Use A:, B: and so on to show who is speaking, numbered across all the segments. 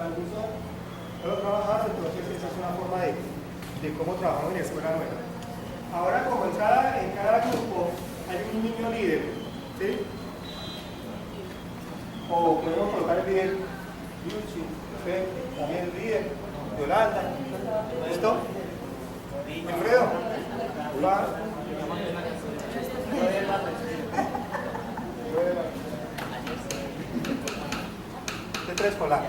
A: curso puedo trabajar, entonces esa es una forma de cómo trabajamos en la escuela nueva. Ahora, como en cada grupo hay un niño líder, ¿sí? O podemos colocar el líder Yuchi, usted también el líder, Yolanda, ¿listo? Alfredo, va. Este escolar.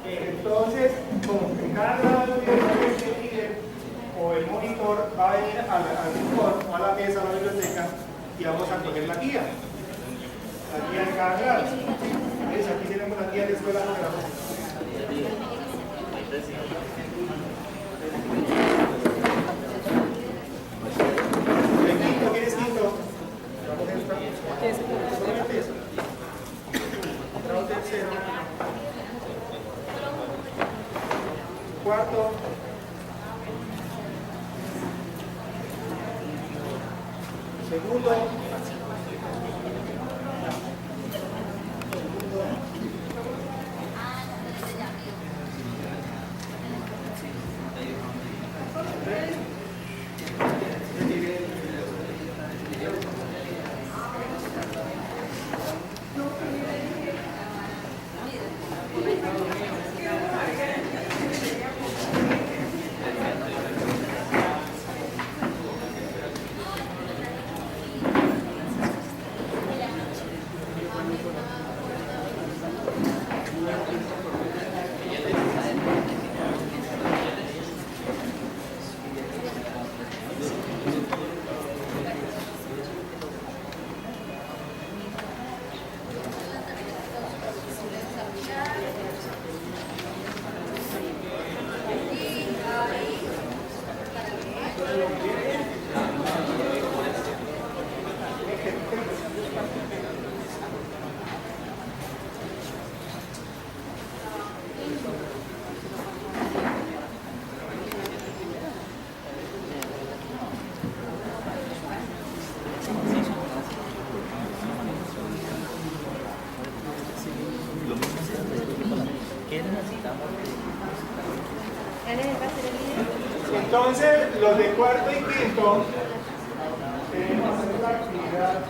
A: Entonces, como en cada grado el líder o el monitor va a ir al rincón o a la mesa, a la biblioteca, y vamos a poner la guía. La guía de cada grado. ¿Ves? Aquí tenemos la guía de escuela de la ¿El quinto? ¿Quién es quinto? Solamente eso. Grado tercero. Cuarto. Segundo. Entonces, los de cuarto y quinto tenemos la actividad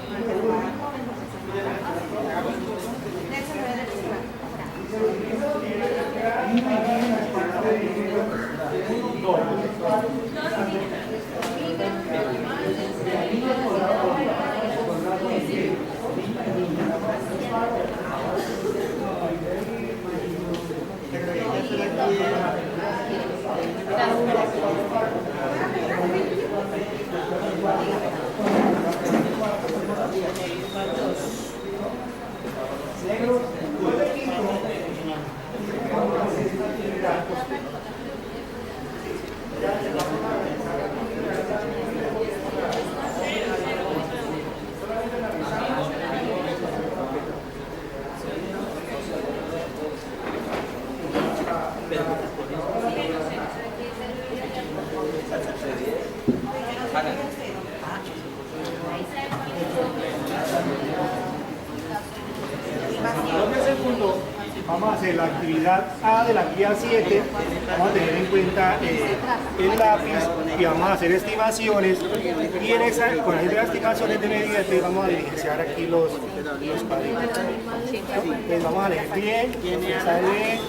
A: vamos a hacer la actividad A de la guía 7, vamos a tener en cuenta el lápiz y vamos a hacer estimaciones y en esa, con las estimaciones de medida entonces vamos a diligenciar aquí los cuadritos. Entonces vamos a leer bien, está bien.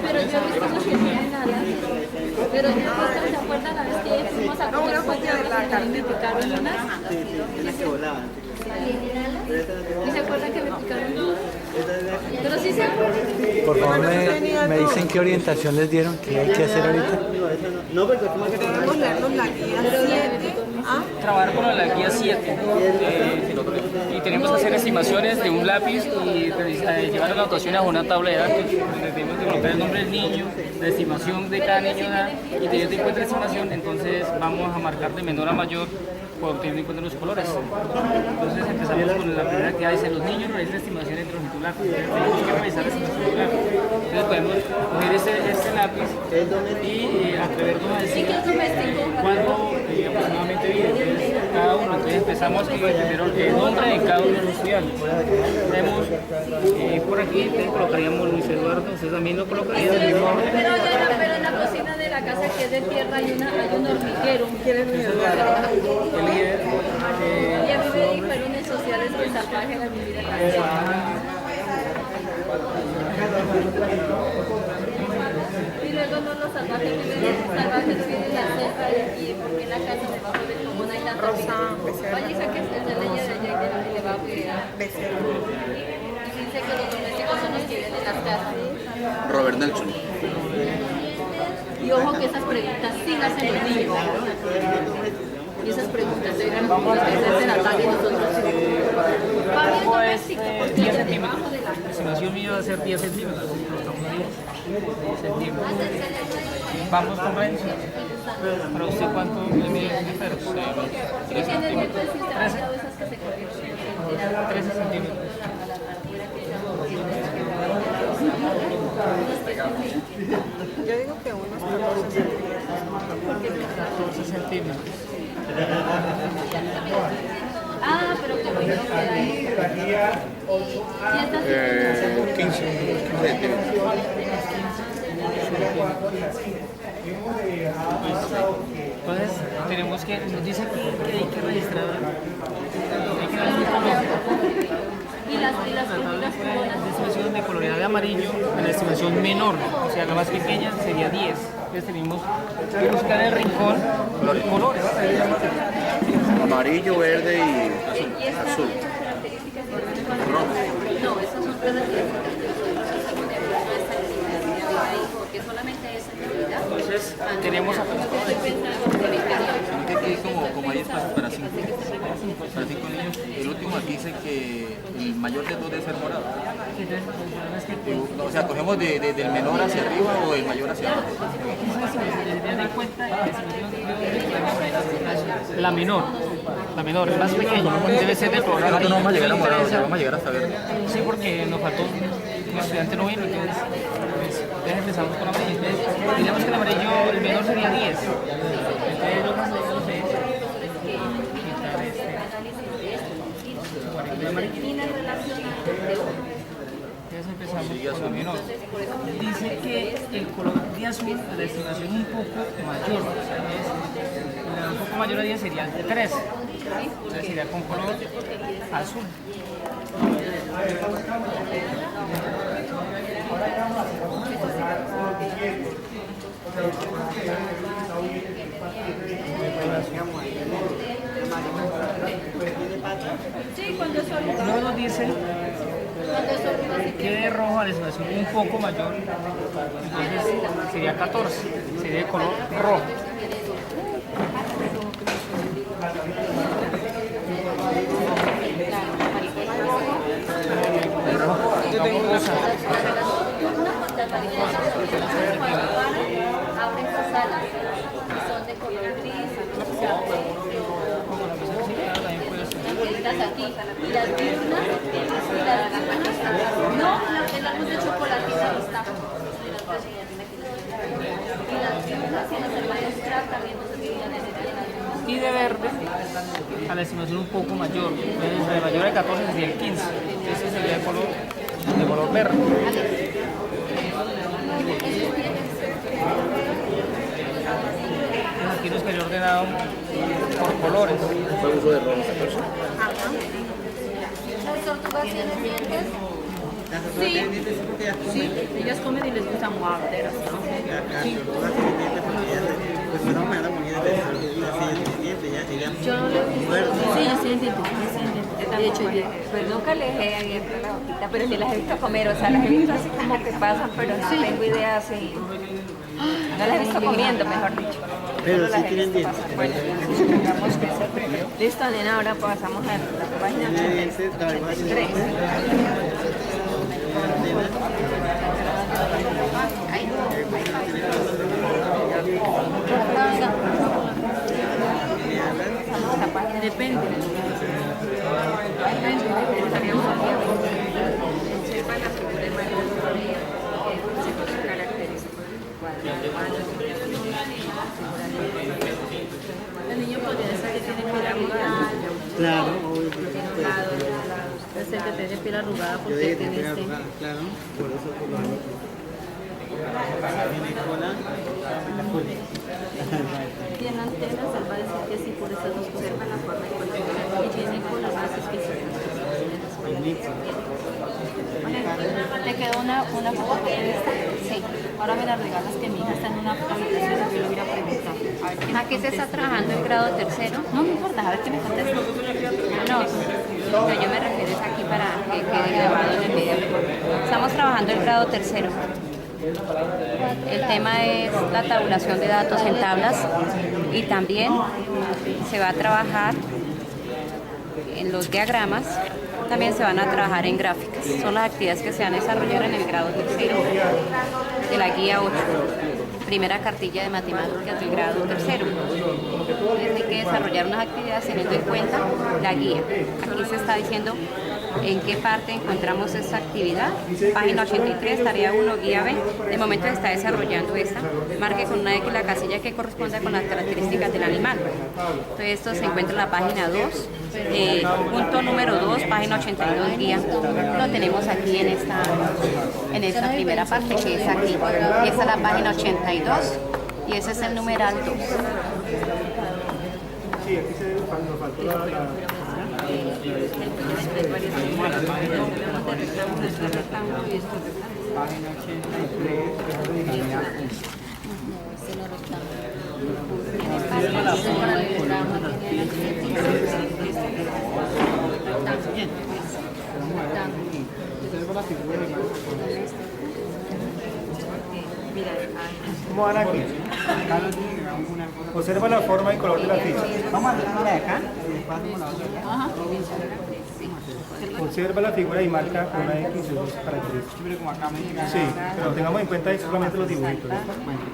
B: Pero yo he visto los que tienen áreas. Pero yo ¿se acuerdan la vez que fuimos a comer y me picaron unas?
C: Las que volaban.
B: ¿Y se acuerdan que me picaron unas? Pero sí se acuerdan.
D: Por favor, me dicen qué orientación les dieron, qué hay que hacer ahorita.
C: No, porque como que debemos leernos la guía 7.
E: Trabajar con la guía 7 y tenemos que hacer estimaciones de un lápiz y llevar las anotaciones a una tabla de datos donde tenemos que colocar el nombre del niño, la estimación de cada niño y teniendo en cuenta la estimación, entonces vamos a marcar de menor a mayor por teniendo en cuenta los colores. Entonces empezamos con la primera que dice los niños realizan estimaciones entre los lápiz. Tenemos que revisar la estimación del lápiz. Entonces podemos coger este lápiz y atrevernos a decir.
B: Sí que es doméstico.
E: Entonces empezamos primero el nombre de cada uno de los estudiantes. Tenemos por aquí, colocaríamos Luis Eduardo, ustedes también lo colocarían del mismo orden.
B: Pero en la cocina de la casa que es de tierra hay un hormiguero.
C: ¿Quién es Luis Eduardo?
E: El líder,
B: Y a mí me dijeron en sociales que el salvaje era mi vida. Y luego no los salvajes viven en la selva de aquí, porque en la casa debajo del común hay tanta vida. Oye, que es de leña de allá y de debajo y dice que los domésticos son los que viven en las casas.
F: Robert Nelson.
B: Y ojo que esas preguntas sí las hacen los niños. Y esas preguntas eran las que se hacen a tal y nosotros sí. Para el doméstico, porque
E: 10
B: es
E: centímetros.
B: debajo de la
E: La estimación mía va a ser 10 centímetros. 10 centímetros. Vamos con Renzo. ¿Para usted cuánto le mide el perro? 3 centímetros. 13 centímetros.
C: Yo digo que unos 14 centímetros.
E: 14 centímetros.
B: Ah, pero qué bueno que ahí. Y estas
F: 15 centímetros.
E: Entonces, tenemos que, nos dice aquí que hay que registrar
B: y las figuras
E: la estimación de coloridad de amarillo en la estimación menor, o sea, la más pequeña sería 10. Entonces tenemos que buscar el rincón colores.
F: Amarillo, verde y azul.
B: No, esas son características porque solamente es actividad.
E: Entonces tenemos acá.
F: Aquí como hay espacio para 5 niños, el último aquí dice que el mayor de todos debe ser morado. O sea, cogemos del menor hacia arriba o del mayor hacia abajo.
E: La menor, la más pequeña, debe ser de color amarillo.
F: No vamos a llegar a morado, ya vamos a llegar hasta verde.
E: Sí, porque nos faltó un estudiante no vino, entonces pues, empezamos con amarillo. Entonces, digamos que el amarillo, el menor sería 10. Entonces lo que hacemos es quitar el amarillo. Entonces empezamos con el menor. Dice que el color de azul, la estimación un poco mayor, o sea, un poco mayor a 10 sería el de 3. Entonces sería con color azul.
B: Sí, cuando es hormiga.
E: Luego nos dice
B: Cuando es hormiga sí
E: que de rojo a la estimación un poco mayor, entonces sería 14, sería de color rojo. Vamos rosa.
B: abren sus alas y son de color gris, angelitas aquí. Y las diurnas, no, el árbol de chocolatita no está. Y las diurnas y las hermanas Craft también no se tienen
E: Y de verde a la estimación un poco mayor, entonces de mayor a 14 sería el 15, ese sería de color verde. Entonces aquí nos quería ordenado por colores.
F: Fue uso de rojo 14.
B: ¿Las tortugas tienen dientes?
C: Sí, ellas comen y les gustan morderas. Sí. Yo no le he visto. Sí, yo sí entiendo. De hecho,
G: pues nunca les he abierto la boquita, pero sí las he visto comer, o sea, las he visto así como que pasan, pero no tengo idea si... No las he visto comiendo, mejor dicho.
C: pero sí
G: Las he
C: tienen
G: visto
C: dientes.
G: pasar. Bueno, supongamos que es el primero. Listo, nena, ahora pasamos a la página 83.
C: Depende.
G: Estaríamos aquí. Sepa la figura de María María, se caracteriza por el cuadro.
C: El niño podría ser que tiene que ir a Claro,
B: Tiene un lado, el otro lado. Es el que tiene piel arrugada porque tiene este.
C: claro, por eso por lo menos. Tiene cola, la cola.
B: Tiene antenas, él va a decir que sí por esas dos cosas. La forma de cola. Y tiene cola, va a decir que sí.
H: ¿Te quedó una fotocopia de esta? Sí. Ahora me la regalas que mi hija está en una habitación y yo le voy a preguntar. A ver qué me
G: Aquí se está
H: contesta.
G: trabajando el grado tercero.
H: No me importa, a ver qué me contesta.
G: No, yo me refiero es aquí para que quede grabado en el video. Estamos trabajando el grado tercero. El tema es la tabulación de datos en tablas y también se va a trabajar en los diagramas, también se van a trabajar en gráficas. Son las actividades que se van a desarrollar en el grado tercero de la guía 8. Primera cartilla de matemáticas del grado tercero. Entonces hay que desarrollar unas actividades teniendo en cuenta la guía. Aquí se está diciendo en qué parte encontramos esta actividad. Página 83, tarea 1, guía B. De momento se está desarrollando esta. Marque con una X la casilla que corresponda con las características del animal. Entonces esto se encuentra en la página 2. Punto número 2, página 82, guía. Lo tenemos aquí en esta primera parte que es aquí. Y esta es la página 82 y ese es el numeral 2.
A: Sí, aquí nos faltó la
C: Página 83, observa la figura de
A: ¿Cómo van aquí? Observa la forma y color de la ficha.
C: Vamos a dejarla de acá y después hacemos la otra.
A: Observa la figura y marca una X y dos características.
C: Pero como acá me llega.
A: Sí, pero tengamos en cuenta solamente los dibujitos. ¿No?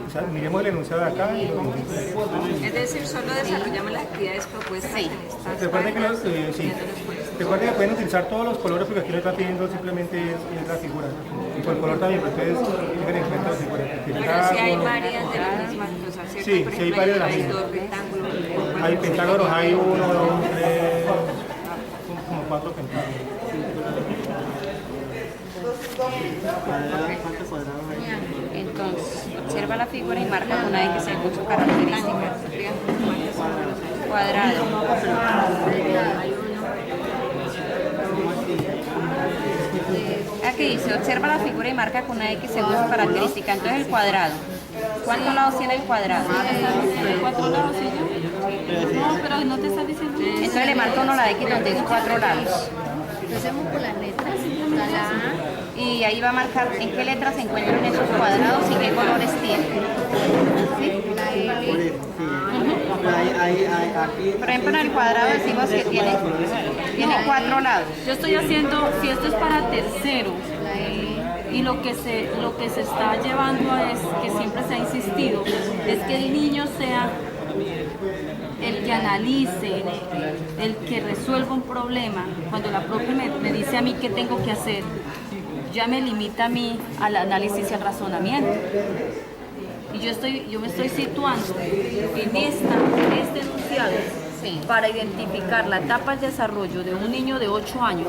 A: O sea, miremos el enunciado de acá y los dibujitos.
G: Es decir, solo desarrollamos las actividades propuestas en estas
A: Recuerden que, recuerden que pueden utilizar todos los colores porque aquí lo está pidiendo simplemente es la figura. Y por el color también, pero ustedes tengan en cuenta la figura.
G: Pero si hay varias de las mismas cosas, ¿cierto?
A: Sí,
G: Por
A: sí hay
G: ejemplo,
A: varias de las
G: hay
A: mismas.
G: dos rectángulos.
A: Hay pentágonos, hay 1, 2, 3, como 4 pentágonos.
C: ¿Cuántos cuadrados hay?
G: Entonces, observa la figura y marca con una X según sus características. Cuadrado. Aquí dice, observa la figura y marca con una X según su característica. Entonces el cuadrado. ¿Cuántos lados tiene el cuadrado?
H: 4 lados, ¿sí? No, pero no te está diciendo.
G: Entonces le marca uno la X donde es 4 lados.
B: Empecemos por las letras. La A.
G: Y ahí va a marcar en qué letras se encuentran esos cuadrados y qué colores tienen. ¿Sí?
B: La L.
C: Por eso, sí. Aquí.
G: Por ejemplo, en el cuadrado decimos que tiene 4 lados.
H: Yo estoy haciendo, si esto es para tercero, y lo que se está llevando es que siempre se ha insistido, es que el niño sea el que analice, el que resuelva un problema. Cuando la profe me dice a mí qué tengo que hacer, ya me limita a mí al análisis y al razonamiento. Y yo me estoy situando en este enunciado para identificar la etapa del desarrollo de un niño de 8 años.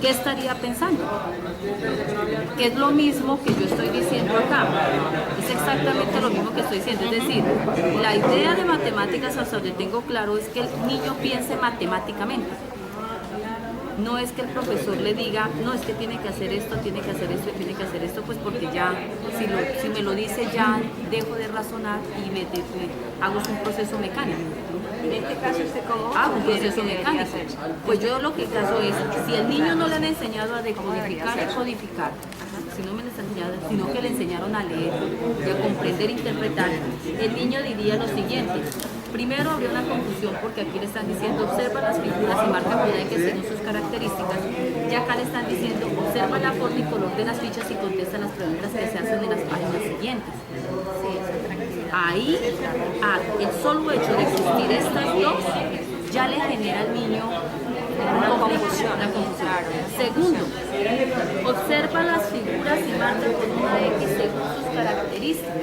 H: ¿Qué estaría pensando? Que es lo mismo que yo estoy diciendo acá. Es exactamente lo mismo que estoy diciendo. Es decir, la idea de matemáticas, hasta donde tengo claro, es que el niño piense matemáticamente. No es que el profesor le diga, no, es que tiene que hacer esto, tiene que hacer esto, tiene que hacer esto, pues porque ya, si me lo dice ya, dejo de razonar y hago un proceso mecánico.
G: En este caso, ¿usted cómo
H: Hago un
G: sugiere
H: proceso
G: que debería
H: mecánico.
G: hacerse?
H: Pues yo lo que caso es, si el niño no le han enseñado a decodificar y codificar, si no me les han enseñado, sino que le enseñaron a leer y a comprender e interpretar, el niño diría lo siguiente. Primero habría una confusión porque aquí le están diciendo observa las figuras y marca con que según sus características. Y acá le están diciendo observa la forma y color de las fichas y contesta las preguntas que se hacen en las páginas siguientes. Ahí, el solo hecho de existir estas dos ya le genera al niño una confusión. Segundo, observa las figuras y marca con una X según sus características.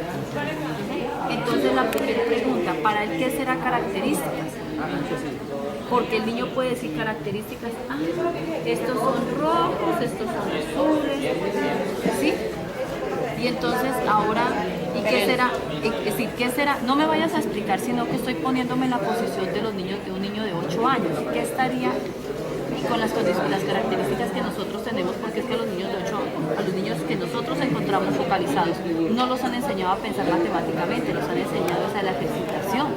H: Entonces la primera pregunta, ¿para el qué será características? Porque el niño puede decir características, estos son rojos, estos son azules, ¿sí? Y entonces ahora, ¿y qué será? Es decir, ¿qué será? No me vayas a explicar, sino que estoy poniéndome en la posición de los niños, de un niño de 8 años. ¿Qué estaría con las condiciones, las características que nosotros tenemos? Porque es que los niños de 8, a los niños que nosotros encontramos focalizados, no los han enseñado a pensar matemáticamente, los han enseñado a la ejercitación.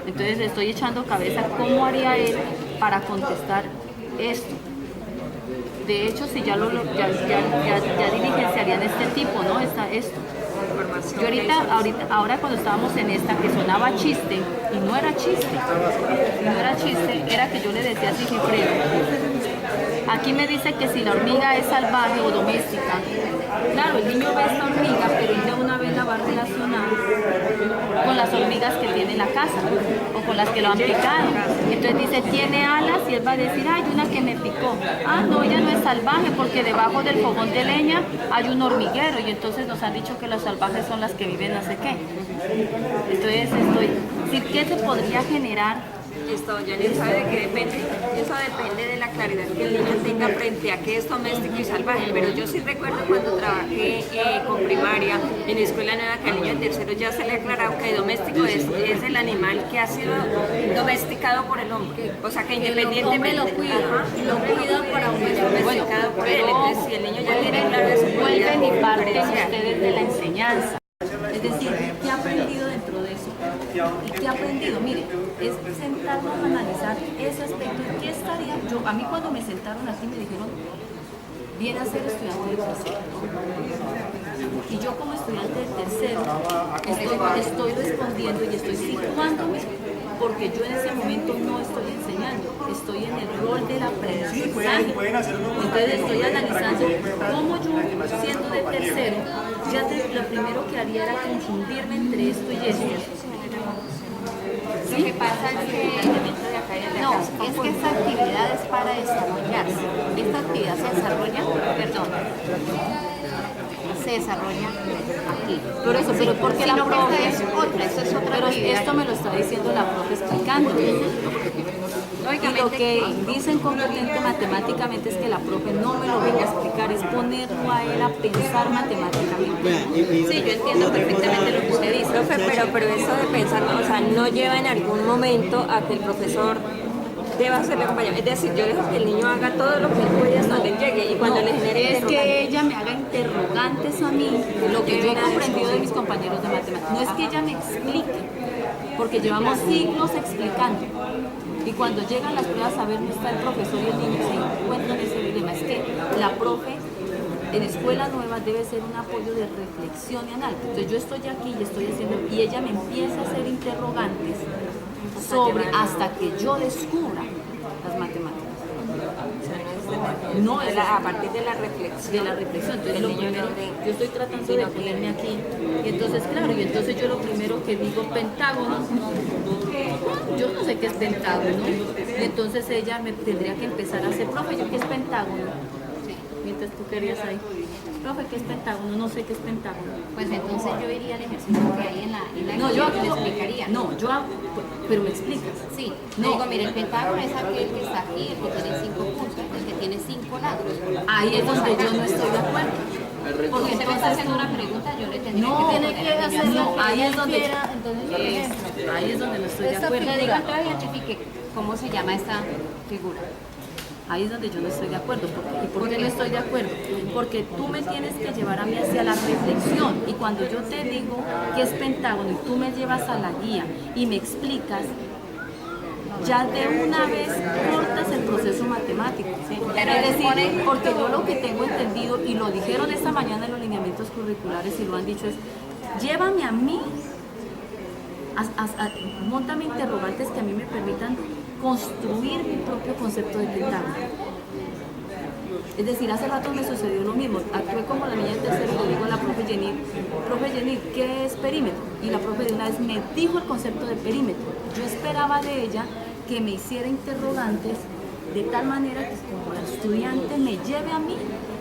H: Entonces estoy echando cabeza cómo haría él para contestar esto. De hecho, si ya diligenciarían este tipo, ¿no? Esto. Yo ahora cuando estábamos en esta que sonaba chiste, y no era chiste, era que yo le decía a Sigifredo, aquí me dice que si la hormiga es salvaje o doméstica. Claro, el niño ve esta hormiga, pero él de una vez la va a relacionar con las hormigas que tiene en la casa o con las que lo han picado. Entonces dice, tiene alas, y él va a decir, hay una que me picó. No, ella no es salvaje porque debajo del fogón de leña hay un hormiguero, y entonces nos han dicho que las salvajes son las que viven no sé qué. Entonces ¿qué se podría generar?
I: Esto ya ni sabe de qué depende. Eso depende de la claridad que el niño tenga frente a qué es doméstico y salvaje. Pero yo sí recuerdo cuando trabajé con primaria en escuela nueva, que al niño de tercero ya se le ha aclarado que doméstico es el animal que ha sido domesticado por el hombre. O sea que independientemente
B: lo cuida para un
I: domesticado por él. Entonces si el niño ya tiene claro eso,
H: vuelven y parten ustedes de la enseñanza. Es decir, ¿qué ha aprendido dentro de eso? ¿Y qué ha aprendido? Mire, es sentarnos a analizar ese aspecto. ¿Qué estaría yo? A mí cuando me sentaron aquí me dijeron, viene a ser estudiante de tercero. Y yo como estudiante de tercero estoy respondiendo y estoy situándome, porque yo en ese momento no estoy enseñando, estoy en el rol del aprendizaje. Entonces estoy analizando cómo yo, siendo de tercero, lo primero que haría era confundirme entre esto y esto.
G: Lo que pasa es que es que esta actividad es para desarrollarse. Esta actividad se desarrolla aquí.
H: Por eso, pero porque la profe
G: es otra, eso es otra
H: pero
G: actividad.
H: esto me lo está diciendo la profe explicando. Y lo que dicen competente matemáticamente es que la profe no me lo venga a explicar, es ponerlo a él a pensar matemáticamente.
I: Sí, yo entiendo perfectamente lo que usted dice, profe, pero eso de pensar, o sea, no lleva en algún momento a que el profesor deba hacerle acompañamiento. Es decir, yo dejo que el niño haga todo lo que él puede hasta donde llegue, y cuando le genere
H: es que ella me haga interrogantes a mí, lo que yo he comprendido de mis compañeros de matemáticas. No es que ella me explique, porque llevamos siglos explicando. Y cuando llegan las pruebas a ver dónde está el profesor y el niño se encuentran ese dilema. Es que la profe en escuela nueva debe ser un apoyo de reflexión y análisis. Entonces yo estoy aquí y estoy haciendo, y ella me empieza a hacer interrogantes sobre hasta que yo descubra las matemáticas. No,
I: a partir de la reflexión.
H: De la reflexión. Entonces lo primero, yo estoy tratando de ponerme aquí. Y entonces, claro, y entonces yo lo primero que digo, pentágono. Yo no sé qué es pentágono. Y entonces ella me tendría que empezar a hacer, profe, ¿yo qué es pentágono? Mientras tú querías ahí. Profe, ¿qué es pentágono? No sé qué es pentágono.
G: Pues entonces yo iría al ejercicio que hay en la
H: no, yo
G: le explicaría.
H: No, yo hago, pero me explicas.
G: Sí,
H: no.
G: Digo, mire, el pentágono es aquel que está aquí, el que tiene 5 puntos, el que tiene 5 lados.
H: Ahí es donde yo no estoy de acuerdo.
G: Porque usted me está haciendo una pregunta, yo le tendría que
H: tiene que hacerlo. Ahí es donde
B: entonces,
H: ahí es donde no estoy de acuerdo.
G: Le digo, entonces identifique cómo se llama esta figura.
H: Ahí es donde yo no estoy de acuerdo. ¿Y por qué no estoy de acuerdo? Porque tú me tienes que llevar a mí hacia la reflexión. Y cuando yo te digo que es pentágono y tú me llevas a la guía y me explicas, ya de una vez cortas el proceso matemático. ¿Sí? Es decir, porque yo lo que tengo entendido, y lo dijeron esta mañana en los lineamientos curriculares y lo han dicho, es llévame a mí, móntame interrogantes que a mí me permitan construir mi propio concepto de pentágono. Es decir, hace rato me sucedió lo mismo. Actué como la niña del tercero y le digo a la profe Jenny, ¿qué es perímetro? Y la profe de una vez me dijo el concepto de perímetro. Yo esperaba de ella que me hiciera interrogantes de tal manera que como la estudiante me lleve a mí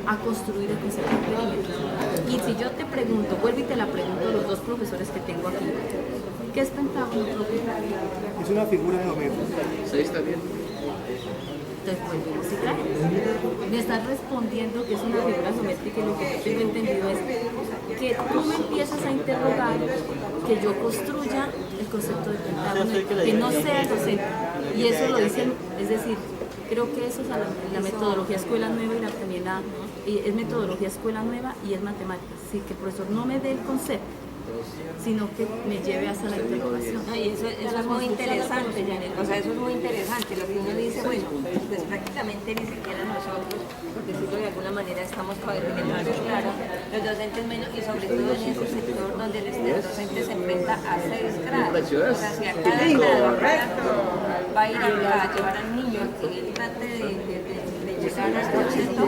H: a construir el concepto de perímetro. Y si yo te pregunto, vuelvo y te la pregunto a los dos profesores que tengo aquí, ¿Qué es pentágono, profe?
A: Es una figura de Homero.
F: ¿Sí está bien?
H: Después, sí, claro. Me estás respondiendo que es una figura geométrica y lo que yo tengo entendido es que tú me empiezas a interrogar que yo construya el concepto de pentágono, que no sea el docente. Y eso lo dicen, es decir, creo que eso es la metodología escuela nueva y es metodología escuela nueva y es matemáticas. Así que el profesor no me dé el concepto, sino que me lleve hasta la interrogación.
I: Y eso es muy interesante, Janet. O sea, eso es muy interesante. Lo que uno dice, bueno, pues prácticamente ni siquiera nosotros, por decirlo de alguna manera, estamos todavía teniendo más claro, los docentes menos, y sobre todo en ese sector donde el docente se enfrenta a 6 grados. O sea, si a cada grado va a ir a llevar al niño que él trate de llegar al concepto,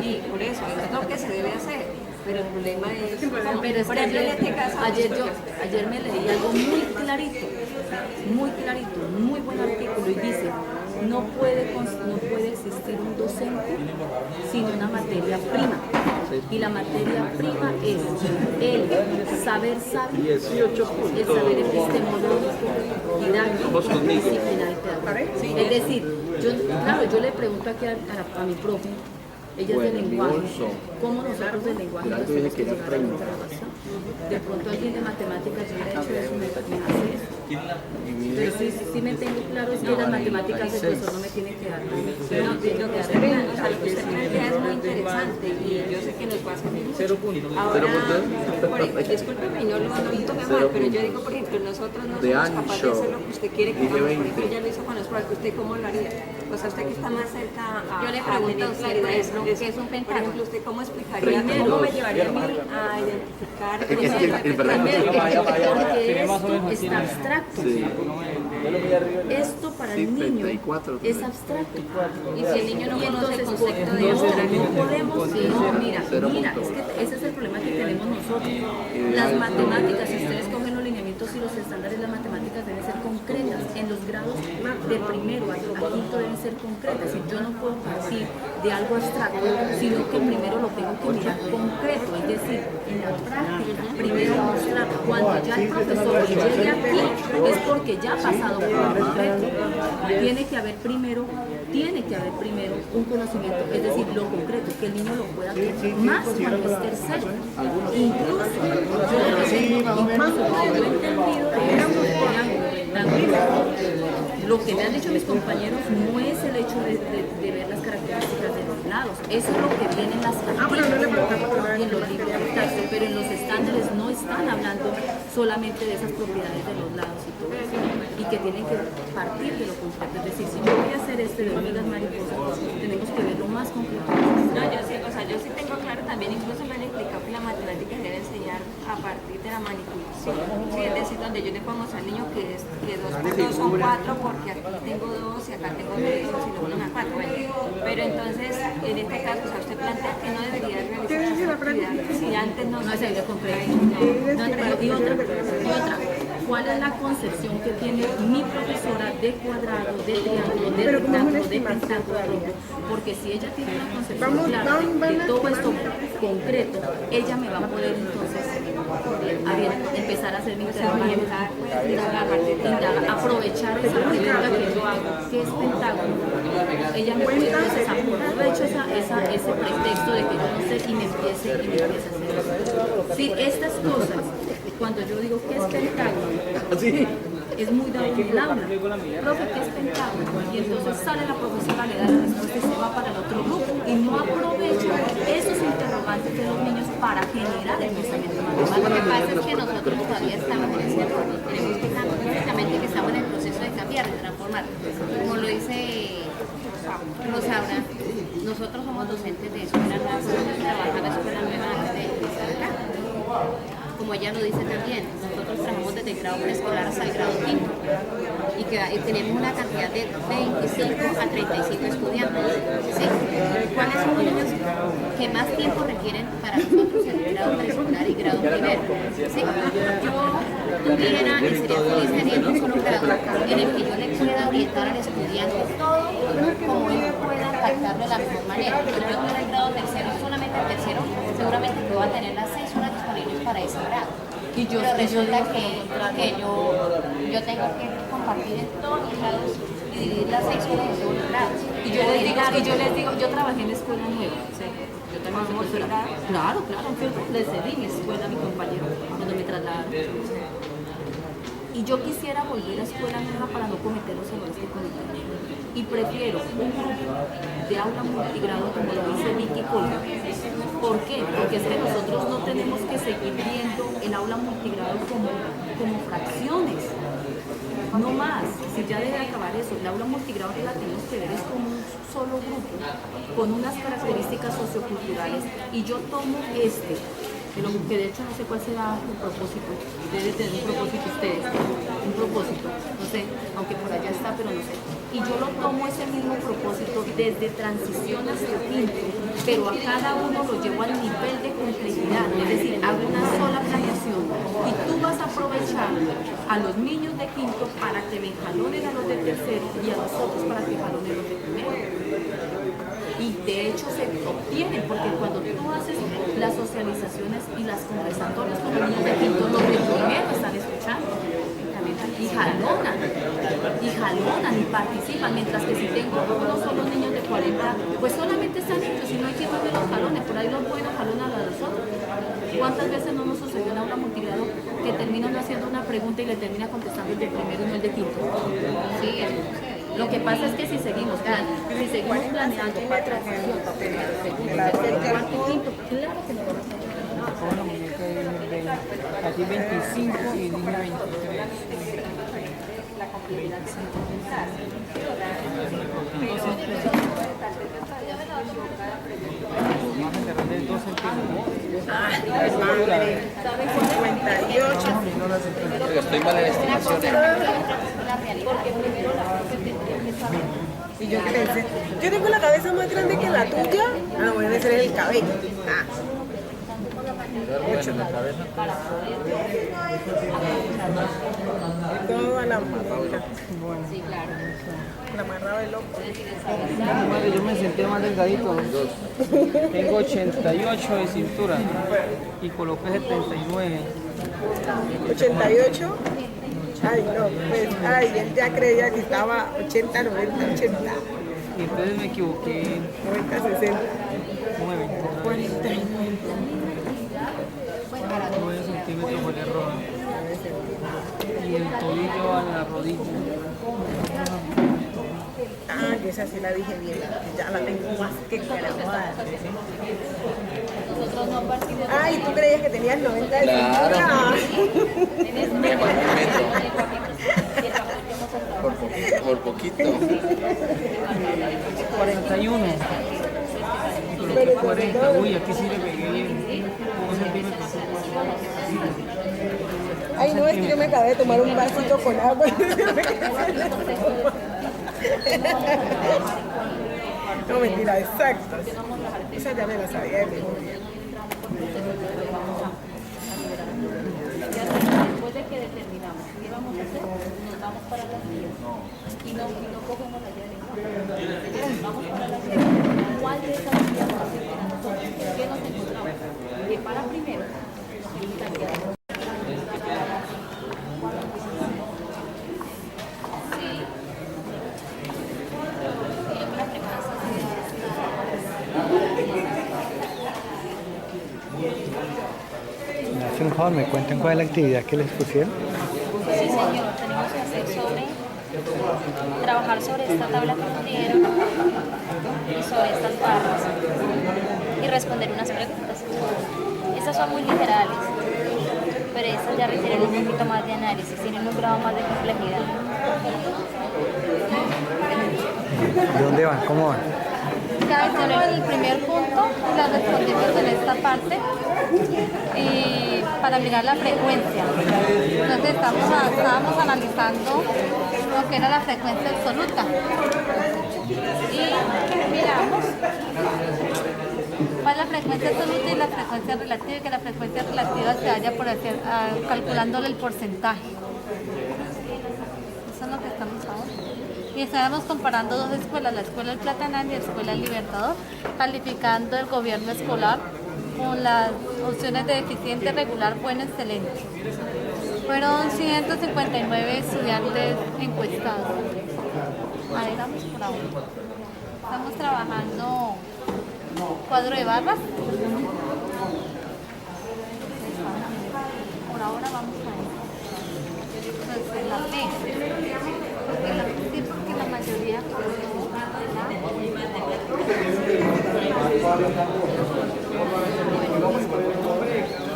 I: y por eso es lo que se debe hacer. Pero el problema es,
H: pero es
I: por
H: que
I: ejemplo, en este caso,
H: ayer me leí algo muy clarito, muy buen artículo y dice, no puede existir un docente sin una materia prima. Y la materia prima es el saber el saber epistemológico, didáctico, disciplinar y pedagógico. Es decir, yo le pregunto aquí a mi profe, ella es de lenguaje, ¿cómo nosotros de lenguaje nos tenemos que llegar a la interrogación? De pronto alguien de matemáticas yo hubiera hecho eso, me hace eso. Pero sí me tengo claro es que las matemáticas del profesor no me tienen que dar.
I: lo que usted plantea es muy interesante y yo sé que nos va a servir mucho. Ahora, discúlpeme, no lo tome mal, pero yo digo, por ejemplo, nosotros no somos capaces de hacer lo que usted quiere que hagamos. Por ejemplo, ya lo hizo con los proyectos, ¿usted cómo lo haría? O sea, usted que está más cerca a
G: Yo le pregunto a usted, por ejemplo, ¿qué es un
I: Por
G: pentágono?
I: ejemplo, ¿usted cómo explicaría, cómo me llevaría a mí a identificar
H: Porque esto está abstracto. Esto para el niño es abstracto.
G: Y si el niño no conoce el concepto de
H: no
G: abstracto,
H: podemos, mira, es que ese es el problema que tenemos nosotros. Las matemáticas, si ustedes cogen los lineamientos y los estándares, las matemáticas deben ser concretas. En los grados de primero a quinto deben ser concretas. Y yo no puedo partir de algo abstracto, sino que primero lo tengo que mirar concreto, es decir, en la práctica, primero mostrar. Cuando ya el profesor llegue aquí, es porque ya ha pasado por lo concreto. Tiene que haber primero un conocimiento, es decir, lo concreto, que el niño lo pueda tener, más cuando es tercero. Incluso, yo lo que he entendido de esto, lo que me han dicho mis compañeros no es el hecho de ver las características de los lados, eso es lo que viene en las características y en los libros de texto, pero en los estándares no están hablando solamente de esas propiedades de los lados y todo eso, y que tienen que partir de lo concreto, es decir, si yo voy a hacer esto de hormigas mariposas, tenemos que ver lo más concreto.
I: No, yo sí tengo claro también, incluso me han explicado que la matemática debe enseñar a partir de la manipulación. Sí, es decir, donde yo le pongo al niño que 2 por 2 son 4 porque aquí tengo 2 y acá tengo 3, si no una 4. Bueno, pero entonces, en este caso, o sea, usted plantea que no debería realizar esa actividad si antes no se
H: debería concreto. Y otra, ¿cuál es la concepción que tiene mi profesora de cuadrado, de triángulo, de rectángulo, de pentágono? Porque si ella tiene una concepción clara de todo esto concreto, ella me va a poder entonces empezar a hacer mi interrogatorio, aprovechar esa pregunta que yo hago, ¿qué es pentágono? Ella me puede entonces aprovecho ese pretexto de que yo no sé y me empiece a hacer eso. Sí, estas cosas, cuando yo digo ¿qué es pentágono? Es muy dado en el aula. Profe, ¿qué es pentágono? Y entonces sale la profesora, le da la respuesta y se va para el otro grupo. Y no aprovecha esos interrogantes de los niños para generar el pensamiento matemático.
G: Lo que pasa es que nosotros todavía estamos en ese error. Tenemos que cambiar, precisamente que estamos en el proceso de cambiar, de transformar. Como lo dice Rosaura, nosotros somos docentes de escuela nueva, trabajando en escuela nueva antes de empezar acá. Como ella lo dice también, nosotros trabajamos desde el grado preescolar hasta el grado quinto y tenemos una cantidad de 25 a 35 estudiantes. ¿Sí? ¿Cuáles son los niños que más tiempo requieren para nosotros en el grado preescolar y grado primero? ¿Sí? Yo tuviera y sería feliz teniendo un solo grado en el que yo le pueda orientar al estudiante todo como él pueda captarlo de la mejor manera. Si yo estoy en el grado tercero, solamente el tercero, seguramente que va a tener las 6 horas disponibles para ese grado. Y yo resulta que yo tengo que compartir en todos los grados y dividir las 6 horas en todos los grados.
H: Y yo les digo, yo trabajé en escuela nueva, ¿sí? Yo también soy profesora. Claro, les cedí mi escuela a mi compañero cuando me trasladaron. Y yo quisiera volver a escuela nueva para no cometer los errores que cometí. Y prefiero un grupo de aula multigrado como lo dice Vicky Colga. ¿Por qué? Porque es que nosotros no tenemos que seguir viendo el aula multigrado como fracciones. No más, si ya debe acabar eso, el aula multigrado que la tenemos que ver es como un solo grupo, con unas características socioculturales, y yo tomo que de hecho no sé cuál será el propósito, debe tener un propósito ustedes, un propósito, no sé, aunque por allá está, pero no sé, y yo lo tomo ese mismo propósito desde transición hasta quinto, pero a cada uno lo llevo al nivel de complejidad, es decir, hago una sola planeación y tú vas a aprovechar a los niños de quinto para que me jalonen a los de tercero y a los otros para que jalonen los de primero. Y de hecho se obtienen, porque cuando tú haces las socializaciones y las conversatorias con los niños de quinto, los de primero están escuchando y jalonan y participan, mientras que si tengo unos solo niños de 40, pues solamente están ellos y no hay quien de los jalones, por ahí los buenos jalonan a los otros. ¿Cuántas veces no nos sucedió en aula multigrado que termina uno haciendo una pregunta y le termina contestando el de primero y no el de quinto? Sí, lo que pasa es que si seguimos planeando para transición, tercero, cuarto, quinto, claro que no vamos a
E: Aquí 25 y dije 23.
G: la complejidad
C: ¿Sabes 58?
F: Estoy mal en estimaciones.
G: porque primero la profe tendría que saber.
C: Y yo que pensé, yo tengo la cabeza más grande que la tuya. Ah, no, voy a decir el cabello.
F: Mucho en la cabeza.
C: Toda la madura.
G: Sí, claro.
C: La amarraba el loco.
E: Madre, yo me senté más delgadito. Tengo 88 de cintura y coloqué 79.
C: 88. Ay, no, pues, él ya creía que estaba 80, 90, 80.
E: Y entonces me equivoqué
C: 90, 60.
E: 9.
C: 49.
E: 9 centímetros por error. Y el tobillo a la rodilla.
C: Ah, que esa sí la dije bien, ya la tengo más que grabada. Ay, ¿tú creías que tenías 90 de
F: Claro.
C: cintura?
F: Me bajé un metro. Por poquito.
E: 41. Y coloqué 40. Uy, aquí sí le pegué bien. 1 centímetro.
C: Ay, no, es que yo me acabé de tomar un vasito con agua. No, mentira, exacto. Esa ya me la sabía de memoria.
G: Después de que determinamos qué vamos a hacer, nos vamos para las vías y no cogemos la guía de vamos para las vías. ¿Cuál de esas vías va a ser para nosotros? ¿Qué nos encontramos? Que para primero, la guía de
D: Me hacen un favor, me cuentan cuál es la actividad que les pusieron.
G: Sí, señor, tenemos que hacer trabajar sobre esta tabla que nos dieron y sobre estas barras y responder unas preguntas. Estas son muy literales, pero estas ya requieren un poquito más de análisis, tienen un grado más de complejidad.
D: ¿De dónde van? ¿Cómo van?
B: Ya hicimos el primer punto, la respondimos en esta parte y para mirar la frecuencia. Entonces estábamos analizando lo que era la frecuencia absoluta y miramos cuál es la frecuencia absoluta y la frecuencia relativa, y que la frecuencia relativa se vaya por calculándole el porcentaje. Eso es lo que estamos ahora. Y estábamos comparando dos escuelas, la Escuela del Platanal y la Escuela del Libertador, calificando el gobierno escolar con las opciones de deficiente, regular, bueno, excelente. Fueron 159 estudiantes encuestados. Ahí vamos por ahora. Estamos trabajando cuadro de barras. Por ahora vamos a eso. Entonces, la P. Porque la mayoría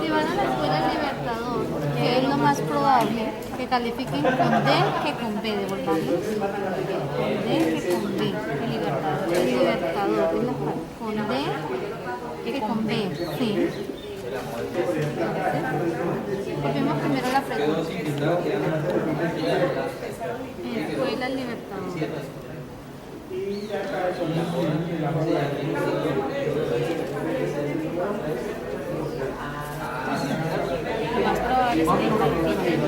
B: si van a la escuela Libertador, que es lo más probable que califiquen con D que con B, devolvamos. Con D que con B, el Libertador, es la parte. Con D que con B, sí. Volvemos primero a la pregunta. Escuela Libertador.
G: Lo más probable es que califiquen.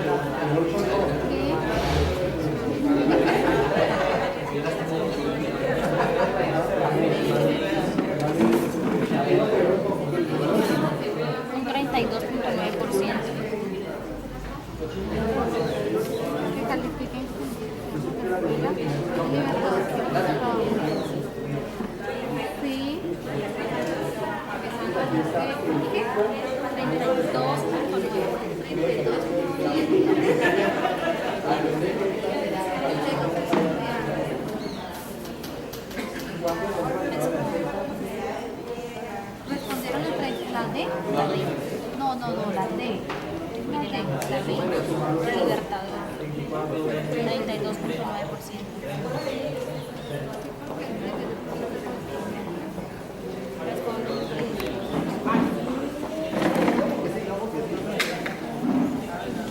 G: Un 32.9%.
B: Que califiquen sí. 32. ¿Respondieron la D?
G: La D.
B: No, la D.
G: La D. Libertador. 32.9%.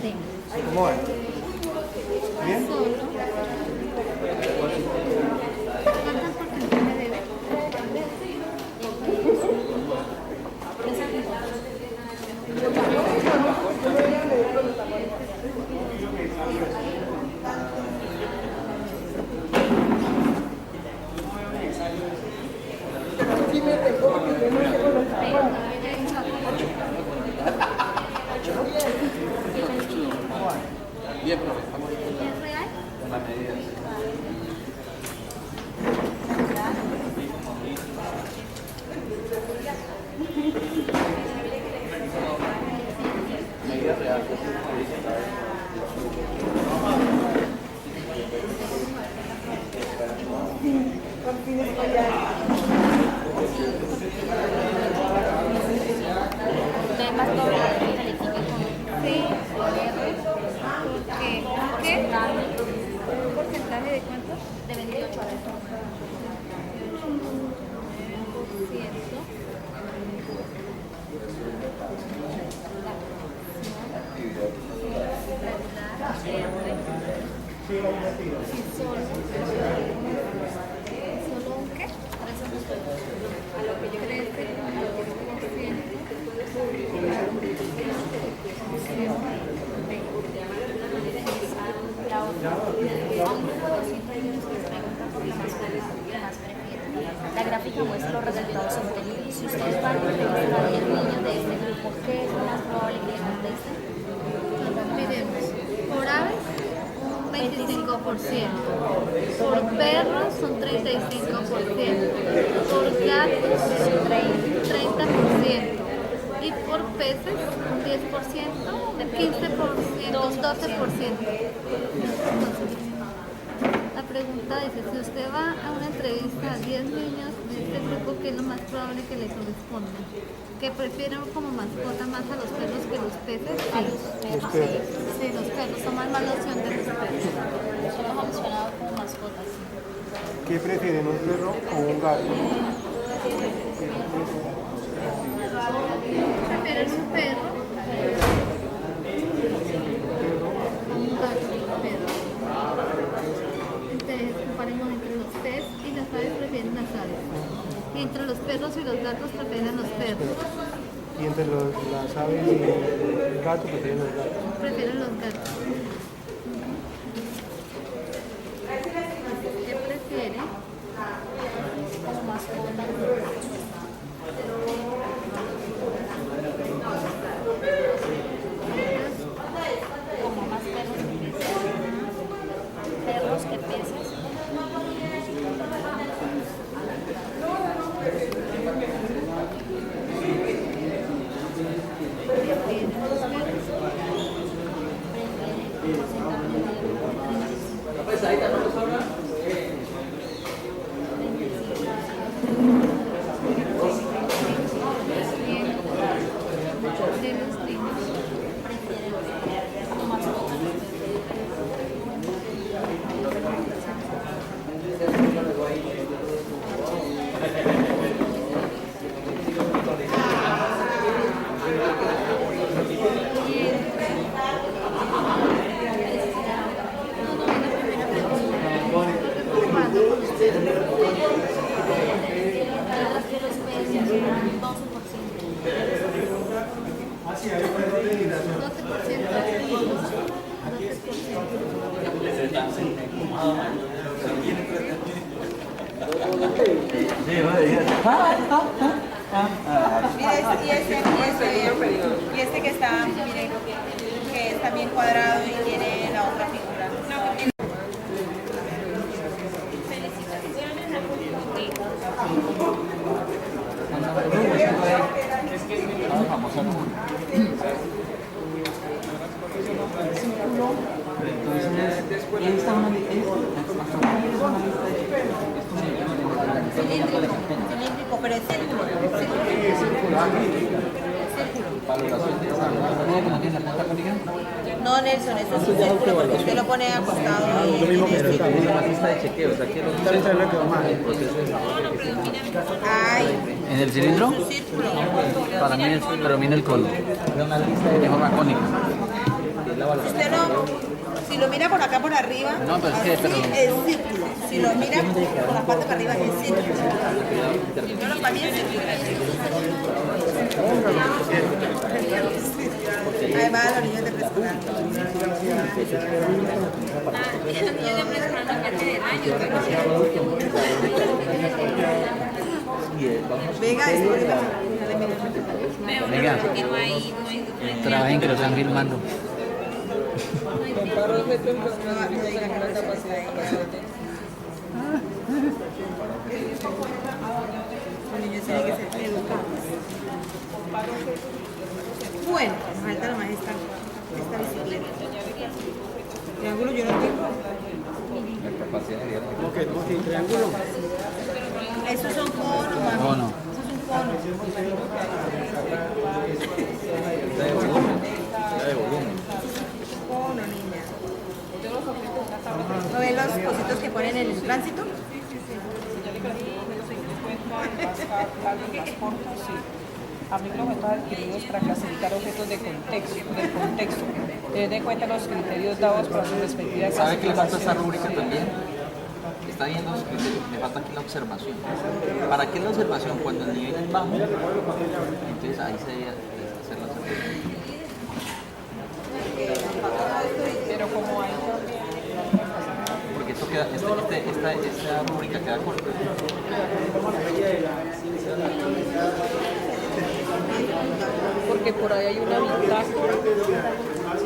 B: Sí.
A: ¿Cómo va? ¿Bien?
B: ¿Cuántas porcentaje debe?
F: Bien, profe, estamos
B: ¿Es real?
F: con las medidas. Medida real.
G: Entonces, más probable que califiquen con
B: Sí, ¿qué? ¿Un porcentaje de cuánto?
G: de 28 a
B: ¿Solo un qué? A lo que yo creo que
G: la otra. A un grupo de 200 niños que les preguntan por la mascota que más prefieren. La gráfica muestra los resultados obtenidos. Si ustedes van a entrevistar a 10 niños de este grupo, ¿qué es lo más probable que les contesten?
B: miremos, por aves un 25%, por perros son 35%, por gatos 30% y por peces un 10%, un 15%, un 12%. Entonces, la pregunta dice, si usted va a una entrevista a 10 niños de este grupo, ¿qué es lo más probable que le corresponda? ¿Que prefieren como mascota más a los perros que los peces?
G: A los perros, sí.
B: Sí, los perros son más mala opción de los perros.
G: Son los mencionados como mascotas.
A: ¿Qué prefieren, un perro o un gato?
B: Prefieren un perro o un gato, perro. Entonces, comparemos entre los peces y las aves prefieren las aves. Y entre los perros y los gatos prefieren los perros.
A: Y entre las aves y el gato prefieren los gatos.
B: Prefieren los gatos. ¿Qué prefiere?
G: Como mascotas.
J: Y este que está, miren, que está bien cuadrado y tiene la otra figura. Cilíndrico, pero es círculo. No, Nelson, eso es un círculo porque usted lo pone acostado y en el círculo. Ay,
D: ¿En el cilindro?
J: un círculo.
D: Para mí, pero mira el cono. De forma cónica.
J: Usted no, si lo mira por acá por arriba,
D: No, pero es que,
J: así
D: pero-
J: es círculo. Si lo mira por la parte para arriba es círculo. Yo lo para mí es círculo. Además, los niños de preescolar.
I: Niños de preescolar no parte del año, pero
J: Venga, histórica.
D: Venga,
I: porque no hay
D: trabajen que lo están filmando.
J: No diga que no está pasando. Los niños tienen que ser educados. Bueno, nos falta la maestra esta bicicleta. Triángulo yo no tengo.
A: Triángulo.
J: Esos son conos, mami.
D: Cono.
J: Esos son conos. Cono, niña. ¿No ven los cositos que ponen en el tránsito?
K: Aplica los métodos adquiridos para clasificar objetos del contexto. Tener en cuenta los criterios dados para su respectiva
F: ¿Sabe que le falta esta
K: clasificación.
F: rúbrica también? Está viendo los criterios, le falta aquí la observación. ¿Para qué la observación? Cuando el nivel es bajo, entonces ahí se debe hacer la observación.
K: Pero como hay
F: Porque esto queda, esta rúbrica queda corta.
K: porque por ahí hay una bitácora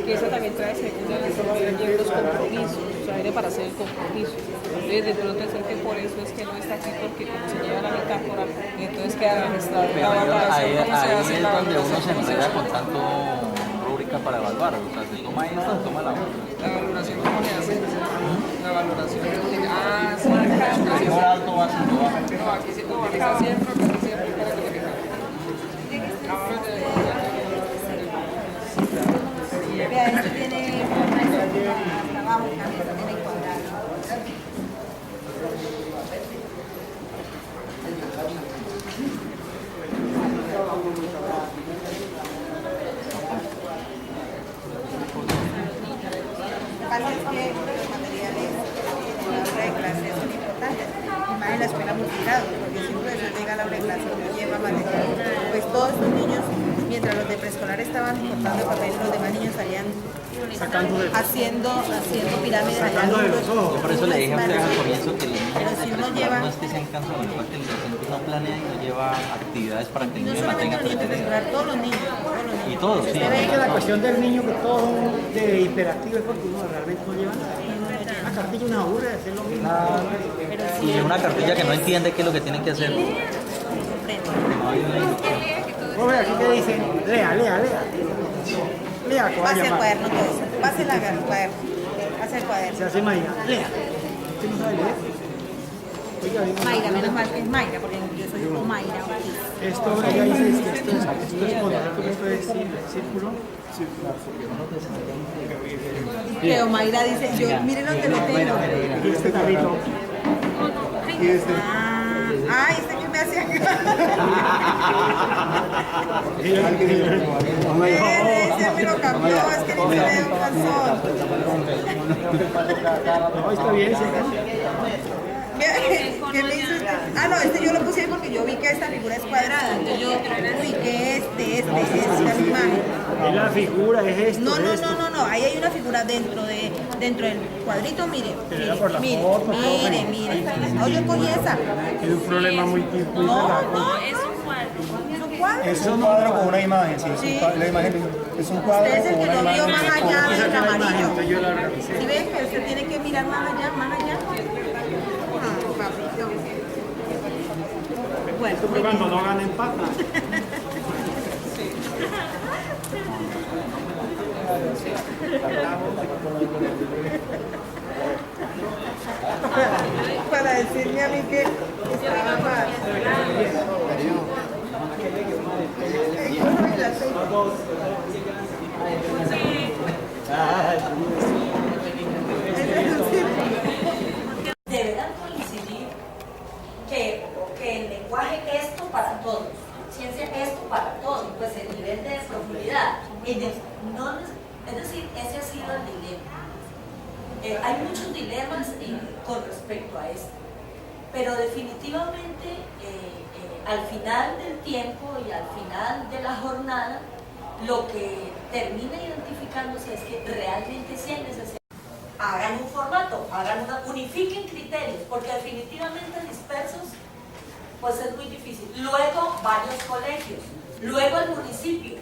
K: que esa también trae según los compromisos, o sea, viene para hacer el compromiso. Entonces, de pronto es que por eso es que no está aquí, porque como se lleva la bitácora, entonces queda registrado
F: Pero ahí es donde uno se enreda
K: evaluación.
F: con tanto rúbrica para evaluar. O sea, se toma esta, se toma la otra.
K: La valoración, ¿cómo se hace? La valoración. Ah, sí, acá.
F: Mejor alto, básico, bajo.
K: No, aquí se visualiza siempre, aquí siempre para que te
J: Vea, esto tiene trabajo, tiene cuadrado. Pasa es que los materiales en la hora de clase son importantes, y más en la escuela multigrado, porque si un profesor llega a la hora de clase y no lleva material, pues todos los niños, mientras los de preescolar estaban cortando el papel, los demás niños salían haciendo pirámides allá.
F: Yo por eso le dije a usted al comienzo que los niños
J: Pero si uno lleva,
F: no es que sean cansados, es que el docente no planea y no lleva actividades para que el
J: no
F: niño se mantenga
J: solamente los niños de
F: entretenido.
J: preescolar, todos los niños.
F: Y todos, sí.
J: Usted ve
A: Es que la cuestión del niño que todos son de hiperactivo es porque uno realmente no lleva nada. Una cartilla una aburre de hacer lo mismo.
F: Y una cartilla que no entiende qué es lo que tiene que hacer.
A: Profe, aquí te dicen, lea. Lea, que va a
J: pase el
A: llamar.
J: cuaderno todo eso, pase el cuaderno, pase el cuaderno.
A: Se hace Mayra, lea. ¿Usted no sabe leer? Oiga, venga.
J: Mayra, menos mal que es Mayra, porque yo soy como Mayra.
A: Esto, ella dice que esto es cuadrado, esto es círculo.
J: Pero Mayra dice, yo, miren dónde lo tengo.
A: Y este carrito. Y este.
J: Ay, este que me hace acá. Ese me lo cambió, es que ni se ve un calzón.
A: No, está bien, sí.
J: ¿Qué me hizo usted? Ah, no, este yo lo puse ahí porque yo vi que esta figura es cuadrada. Entonces yo ubiqué esta imagen.
A: Es la figura, es esto.
J: No, ahí hay una figura dentro del cuadrito, mire. Mire. No, yo cogí esa.
A: Es un problema muy difícil.
J: No,
I: Es un cuadro.
A: Es un cuadro con una imagen, sí. La imagen es un cuadro
J: Usted es el
A: con
J: que
A: una
J: lo vio
A: imagen.
J: más allá del amarillo.
A: Yo la revisé.
J: ¿Sí ven que usted tiene que mirar más allá? Papito. Bueno,
A: Cuando no ganen pata.
J: para decirme a mí que estaba mal.
L: Deberán coincidir que el lenguaje esto para todos, ciencia esto para todos, pues el nivel de profundidad. Es decir, ese ha sido el dilema. Hay muchos dilemas con respecto a esto, pero definitivamente al final del tiempo y al final de la jornada, lo que termina identificándose es que realmente sí hay necesidad. Hagan un formato, unifiquen criterios, porque definitivamente dispersos pues es muy difícil. Luego varios colegios, luego el municipio,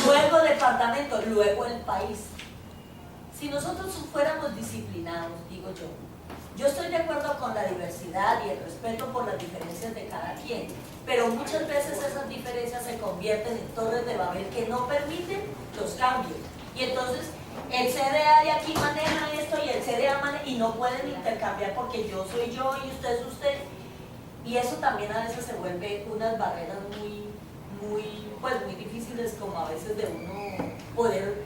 L: luego el departamento, luego el país. Si nosotros fuéramos disciplinados, digo yo estoy de acuerdo con la diversidad y el respeto por las diferencias de cada quien, pero muchas veces esas diferencias se convierten en torres de Babel que no permiten los cambios. Y entonces el CDA de aquí maneja esto y el CDA maneja, y no pueden intercambiar porque yo soy yo y usted es usted. Y eso también a veces se vuelve unas barreras muy difíciles, como a veces de uno poder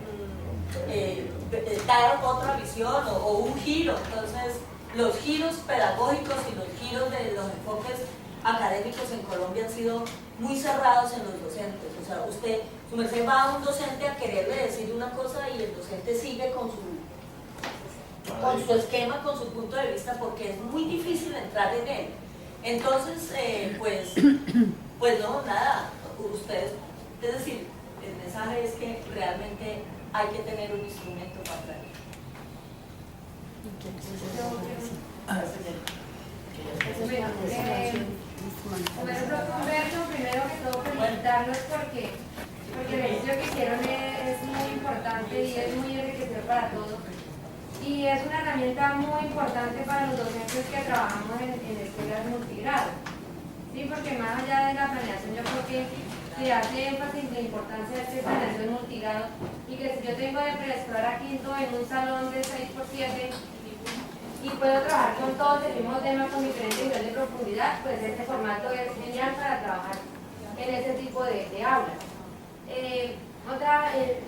L: dar otra visión o un giro. Entonces los giros pedagógicos y los giros de los enfoques académicos en Colombia han sido muy cerrados en los docentes. O sea, su merced va a un docente a quererle decir una cosa y el docente sigue con su esquema, con su punto de vista, porque es muy difícil entrar en él. Entonces, pues no, nada, ustedes, es decir, el mensaje es que realmente hay que tener un instrumento para traer.
B: Primero que todo felicitarlos porque el ejercicio que hicieron es muy importante y es muy enriquecedor para todos. Y es una herramienta muy importante para los docentes que trabajamos en escuelas multigrado. Sí, porque más allá de la planeación, yo creo que se hace énfasis en la importancia de esta planeación multigrado y que si yo tengo de preescolar a quinto en un salón de 6x7 y puedo trabajar con todos el mismo tema con diferente nivel de profundidad, pues este formato es genial para trabajar en ese tipo de aulas.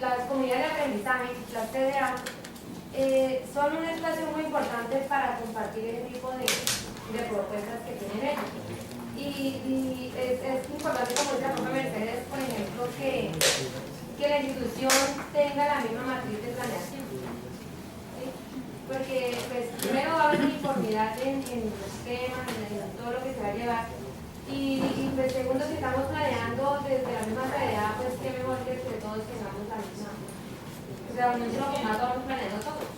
B: Las comunidades de aprendizaje, las TDA, son un espacio muy importante para compartir ese tipo de propuestas que tienen ellos. Y es importante, como dice la propia Mercedes, por ejemplo, que la institución tenga la misma matriz de planeación. ¿Sí? Porque pues, primero va a haber uniformidad en los temas, en todo lo que se va a llevar. Y pues, segundo, si estamos planeando desde la misma tarea, pues qué mejor que todos tengamos la misma. O sea, no solo que más vamos planeando todos.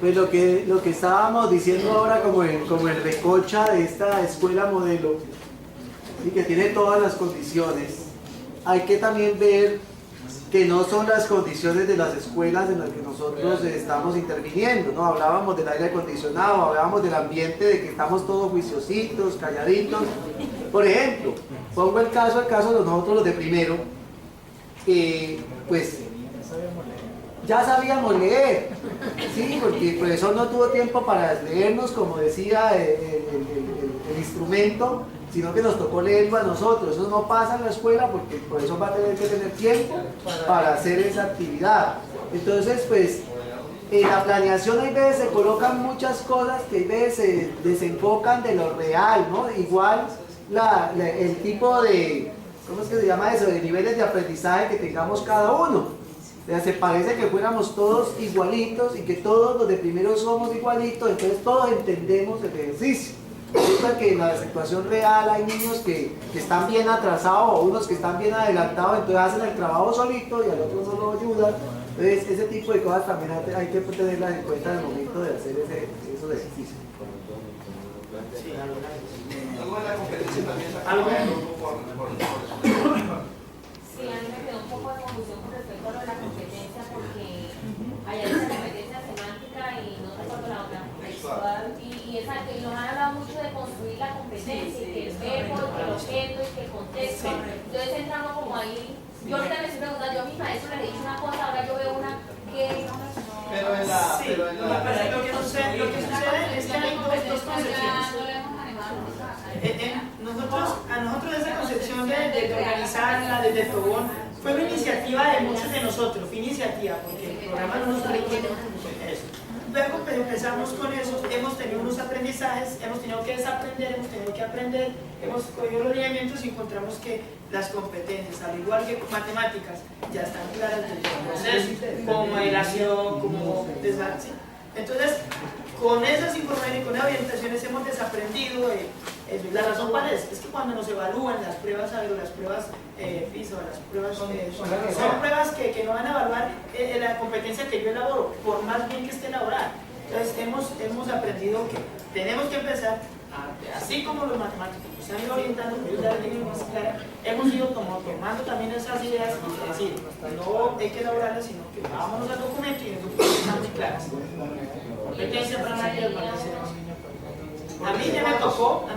M: Pues lo que estábamos diciendo ahora como el recocha de esta escuela modelo y que tiene todas las condiciones, hay que también ver que no son las condiciones de las escuelas en las que nosotros estamos interviniendo, ¿no? Hablábamos del aire acondicionado, hablábamos del ambiente de que estamos todos juiciositos, calladitos. Por ejemplo, pongo el caso de nosotros los de primero, pues ya sabíamos leer, ¿sí? Porque el profesor no tuvo tiempo para leernos, como decía el instrumento, sino que nos tocó leerlo a nosotros. Eso no pasa en la escuela porque el profesor va a tener que tener tiempo para hacer esa actividad. Entonces, pues, en la planeación hay veces se colocan muchas cosas que hay veces se desenfocan de lo real, ¿no? Igual el tipo de, ¿cómo es que se llama eso? De niveles de aprendizaje que tengamos cada uno. O sea, se parece que fuéramos todos igualitos y que todos los de primero somos igualitos, entonces todos entendemos el ejercicio. Resulta que en la situación real hay niños que están bien atrasados o unos que están bien adelantados, entonces hacen el trabajo solito y al otro no lo ayudan. Entonces ese tipo de cosas también hay que tenerlas en cuenta en el momento de hacer esos ejercicios.
N: Sí. Algo de la competencia también.
O: ¿Algo?
L: Sí, a mí me quedó un poco de confusión con respecto a lo de la competencia porque allá dice competencia semántica y no recuerdo la otra. Y exacto, y nos han hablado mucho de construir la competencia, y que el verbo, y que el objeto, y que el contexto. Entonces entramos como ahí. Yo ahorita me estoy preguntando, yo a mis maestros les he dicho una cosa, ahora yo veo una que...
O: Pero lo que sucede es que hay dos concepciones. A nosotros esa concepción de organizarla, de Tobón, fue una iniciativa de muchos de nosotros, fue iniciativa, porque el programa no nos requiere eso. Luego empezamos con eso, hemos tenido unos aprendizajes, hemos tenido que desaprender, hemos tenido que aprender, hemos cogido los lineamientos y encontramos que las competencias, al igual que matemáticas, ya están claras desde el proceso, como modelación, como desarrollo. Entonces, con esas informaciones y con las orientaciones hemos desaprendido eso. La razón cuál es que cuando nos evalúan las pruebas PISA, las pruebas son pruebas que no van a evaluar la competencia que yo elaboro, por más bien que esté elaborada. Entonces hemos aprendido que tenemos que empezar, así como los matemáticos se han ido orientando, hemos ido tomando también esas ideas y decir, no hay que elaborarlas, sino que vámonos al documento y en el documento están muy claras. Competencia para nadie, a mí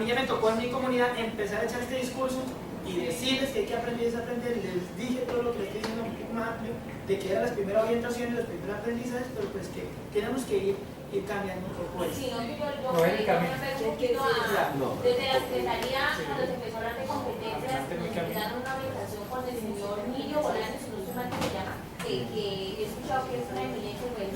O: ya me tocó en mi comunidad empezar a echar este discurso y decirles que hay que aprender y desaprender. Les dije todo lo que les estoy diciendo un poco más amplio, de que eran las primeras orientaciones, los primeros aprendizajes, pero pues que tenemos que ir cambiando un poco eso.
L: Sí, no, yo desde la Secretaría, cuando se empezó a hablar de competencias, nos dieron una orientación con el señor Niño Bolaños, si no sé mal que se llama, que he escuchado que es una eminencia, pues,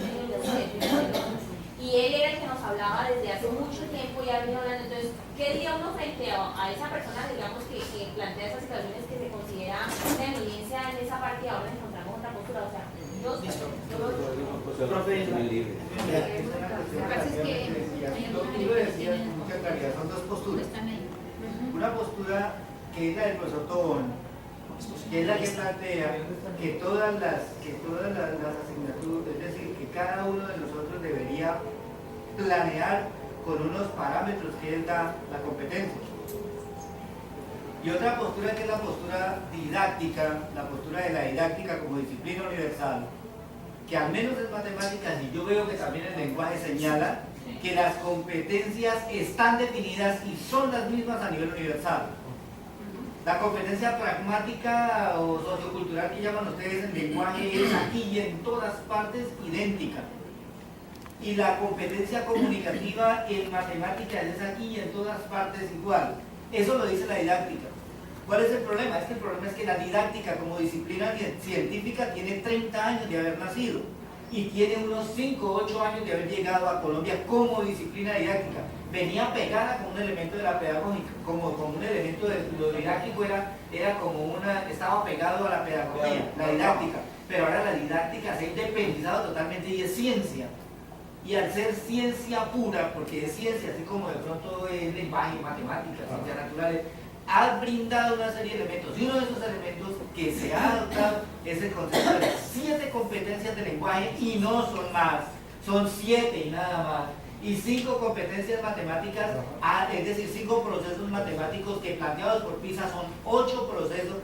L: y él era el que nos hablaba desde hace mucho tiempo y ha venido hablando. Entonces, ¿qué diría uno frente a esa persona, digamos, que plantea esas situaciones que se considera una eminencia en esa parte y ahora encontramos otra postura? O sea, yo lo
A: mucha claridad, son dos posturas. Una postura que es la del profesor Tobón, que es la que plantea que todas las asignaturas, es decir, que cada uno de nosotros debería planear con unos parámetros que él da la competencia. Y otra postura que es la postura didáctica, la postura de la didáctica como disciplina universal, que al menos en matemáticas, y yo veo que también el lenguaje señala, que las competencias están definidas y son las mismas a nivel universal. La competencia pragmática o sociocultural que llaman ustedes en lenguaje es aquí y en todas partes idéntica. Y la competencia comunicativa en matemáticas es aquí y en todas partes igual. Eso lo dice la didáctica. ¿Cuál es el problema? Es que el problema es que la didáctica como disciplina científica tiene 30 años de haber nacido y tiene unos 5 o 8 años de haber llegado a Colombia como disciplina didáctica. Venía pegada como un elemento de la pedagogía, como un elemento de lo didáctico estaba pegado a la pedagogía, la didáctica, pero ahora la didáctica se ha independizado totalmente y es ciencia. Y al ser ciencia pura, porque es ciencia, así como de pronto es lenguaje, matemáticas, ciencias naturales, ha brindado una serie de elementos, y uno de esos elementos que se ha adoptado es el concepto de las 7 competencias de lenguaje, y no son más, son 7 y nada más. Y 5 competencias matemáticas, es decir, 5 procesos matemáticos que planteados por PISA son 8 procesos,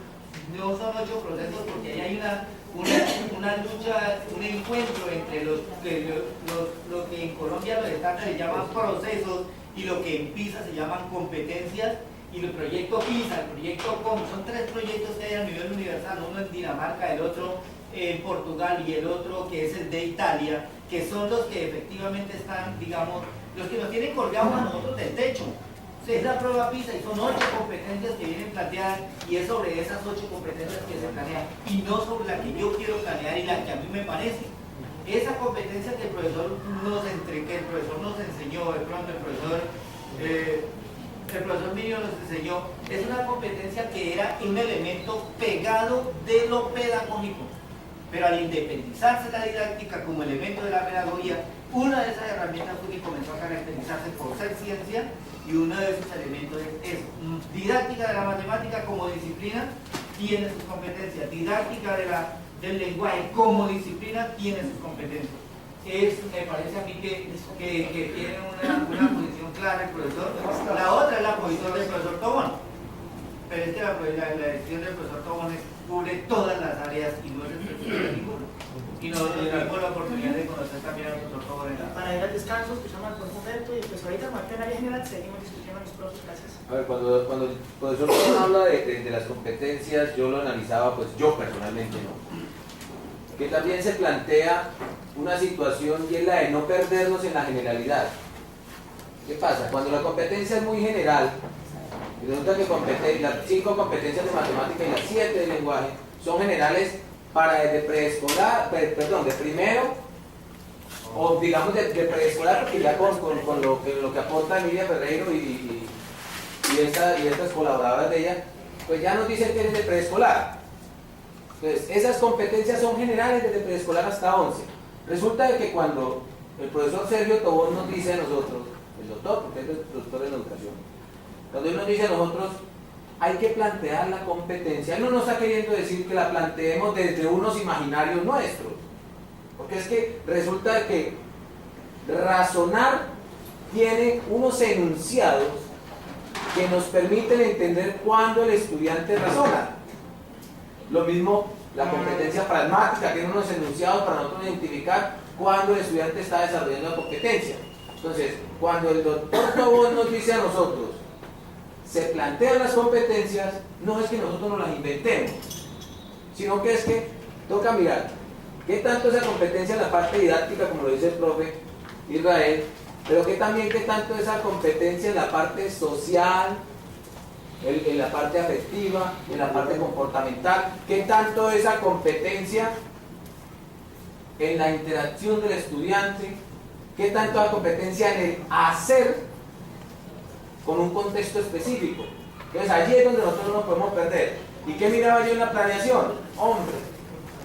A: no son 8 procesos porque ahí hay una lucha, un encuentro entre lo que en Colombia los estándares se llaman procesos y lo que en PISA se llaman competencias. Y el proyecto PISA, el proyecto COM, son 3 proyectos que hay a nivel universal, uno en Dinamarca, el otro en Portugal y el otro que es el de Italia, que son los que efectivamente están, digamos, los que nos tienen colgados a nosotros del techo. Es la prueba PISA y son 8 competencias que vienen planteadas y es sobre esas 8 competencias que se planean y no sobre la que yo quiero planear y la que a mí me parece. Esa competencia que el profesor nos enseñó, de pronto el profesor Minio nos enseñó, es una competencia que era un elemento pegado de lo pedagógico.
N: Pero al independizarse la didáctica como elemento de la pedagogía, una de esas herramientas fue que comenzó a caracterizarse por ser ciencia, y uno de esos elementos es didáctica de la matemática como disciplina, tiene sus competencias, didáctica del lenguaje como disciplina, tiene sus competencias. Me parece a mí que tiene una posición clara el profesor. La otra es la posición del profesor Tobón, pero es que la decisión del profesor Tobón cubre todas las áreas y no es exclusiva de ninguno. Y nos tuvimos la oportunidad de conocer también al profesor Tobón en la...
O: Para ir al descanso, escuchamos al profesor Humberto y pues ahorita en área general seguimos discutiendo los profes. Gracias.
P: A ver, cuando el profesor Tobón habla de las competencias, yo lo analizaba, pues yo personalmente no. Que también se plantea una situación y es la de no perdernos en la generalidad. ¿Qué pasa? Cuando la competencia es muy general, y resulta que las 5 competencias de matemática y las 7 de lenguaje son generales para desde preescolar, de primero, o digamos de preescolar, porque ya con lo que aporta Emilia Ferreiro y estas colaboradoras de ella, pues ya nos dicen que es de preescolar. Entonces, esas competencias son generales desde preescolar hasta 11. Resulta de que cuando el profesor Sergio Tobón nos dice a nosotros, el doctor, porque es el doctor en educación, cuando él nos dice a nosotros, hay que plantear la competencia, él no nos está queriendo decir que la planteemos desde unos imaginarios nuestros, porque es que resulta que razonar tiene unos enunciados que nos permiten entender cuándo el estudiante razona. Lo mismo la competencia pragmática, tiene unos enunciados para nosotros identificar cuándo el estudiante está desarrollando la competencia. Entonces, cuando el doctor Tobón nos dice a nosotros, se plantean las competencias, no es que nosotros nos las inventemos, sino que es que toca mirar qué tanto esa competencia en la parte didáctica, como lo dice el profe Israel, pero qué tanto esa competencia en la parte social, en la parte afectiva, en la parte comportamental, qué tanto esa competencia en la interacción del estudiante, qué tanto la competencia en el hacer con un contexto específico. Entonces allí es donde nosotros nos podemos perder. ¿Y qué miraba yo en la planeación? Hombre,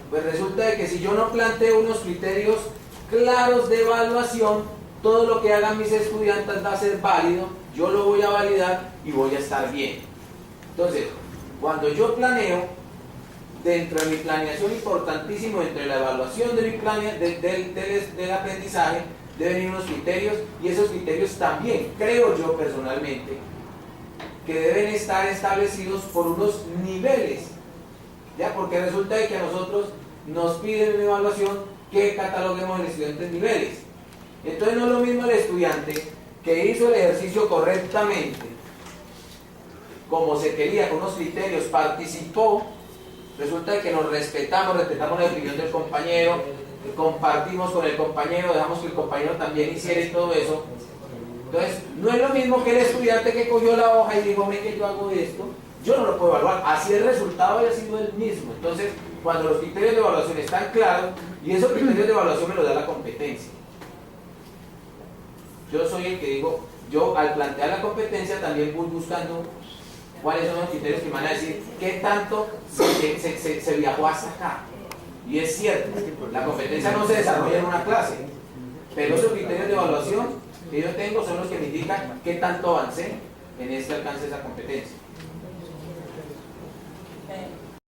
P: pues resulta de que si yo no planteo unos criterios claros de evaluación, todo lo que hagan mis estudiantes va a ser válido, yo lo voy a validar y voy a estar bien. Entonces, cuando yo planeo, dentro de mi planeación importantísimo, entre la evaluación de mi del aprendizaje, deben ir unos criterios, y esos criterios también, creo yo personalmente, que deben estar establecidos por unos niveles, ¿ya? Porque resulta de que a nosotros nos piden en evaluación que cataloguemos en diferentes niveles. Entonces no es lo mismo el estudiante que hizo el ejercicio correctamente, como se quería, con unos criterios, participó, resulta que nos respetamos la opinión del compañero, compartimos con el compañero, dejamos que el compañero también hiciera y todo eso. Entonces, no es lo mismo que el estudiante que cogió la hoja y dijo, que yo hago esto, yo no lo puedo evaluar, así el resultado haya sido el mismo. Entonces, cuando los criterios de evaluación están claros, y esos criterios de evaluación me los da la competencia. Yo soy el que digo, yo al plantear la competencia también voy buscando cuáles son los criterios que me van a decir qué tanto se viajó hasta acá. Y es cierto, la competencia no se desarrolla en una clase, pero esos criterios de evaluación que yo tengo son los que me indican qué tanto avancé en este alcance de esa competencia.